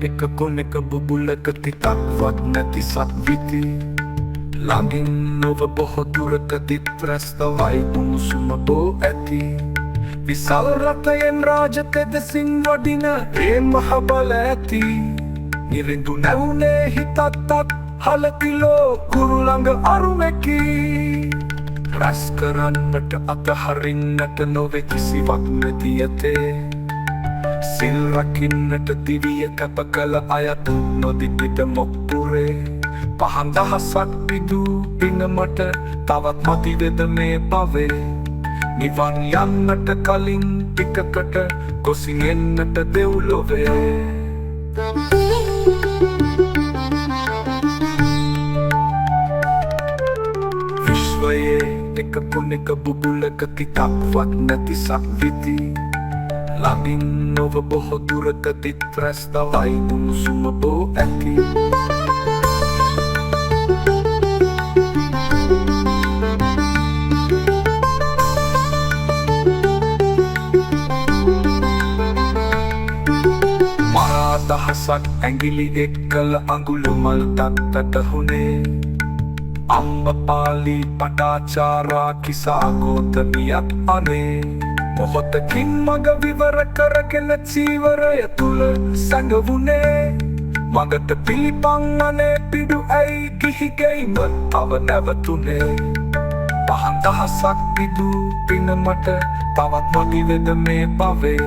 එක කොනෙක බුබුලක තිතක්වත් නැති සත්විති ළඟින් නොව බොහෝ දුරකදීත් ප්‍රස්තවයි උණුසුම බෝ ඇති විශාල රථයෙන් රාජතෙදසින් වඩින ඒ මහ බල ඇති නිරිඳු නැවුනේ හිතත්තත් හලකිලෝ කුරුළඟ අරුමැකි රැස් කරන්නට අතහරින්නට නොවේ කිසිවක් නැති ඇතේ සිල් රකින්නට දිවිය කැප කළ අයත් නොදිටිට මොක්පුරේ පහන් දහසක් පිදූ පිනමට තවත් මතිවෙද මේ භවේ නිවන් යන්නට කලින් ටිකකට ගොසින් එන්නට දෙව්ලොවේ විශ්වයේ එක කොනෙක බුබුලක තිතක්වත් නැති සක්විති ළඟින් නොව බොහෝ දුරකදීත් ප්‍රස්තවයි උණුසුම බෝ ඇති මරා දහසක් ඇඟිලි එක් කළ අඟුලිමල් දත්තට හුනේ අම්බපාලි පටාචාරා කිසා ගෝතමියක් අනේ මොහොතකින් මග විවර කරගෙන චීවරය තුල සැඟවුනේ මගට පිළිපන් අනේ පිඩු ඇයි ගිහිගෙයිම තව නැවතුනේ පහන් දහසක් පිදූ පිනමට තවත් මගිවෙද මේ භවේ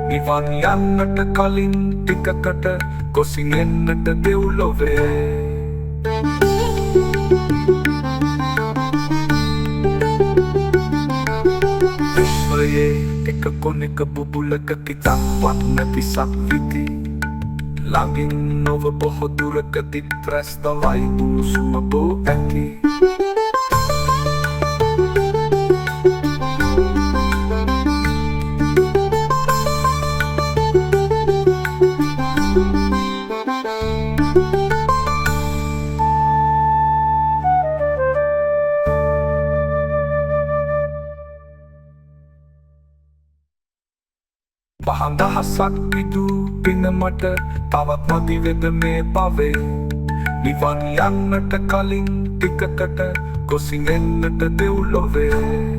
නිවන් යන්නට කලින් ටිකකට ගොසින් එන්නට දෙව්ලොවේ විශ්වයේ එක කොනෙක බුබුලක තිතක්වත් නැති සක්විති ළඟින් නොව බොහෝ දුරකදීත් ප්‍රස්තවයි උණුසුම බෝ ඇති පහන් දහසක් පිදූ පිනමට තවත් මදිවෙද මේ භවේ නිවන් යන්නට කලින් ටිකකට ගොසින් එන්නට දෙව්ලොවේ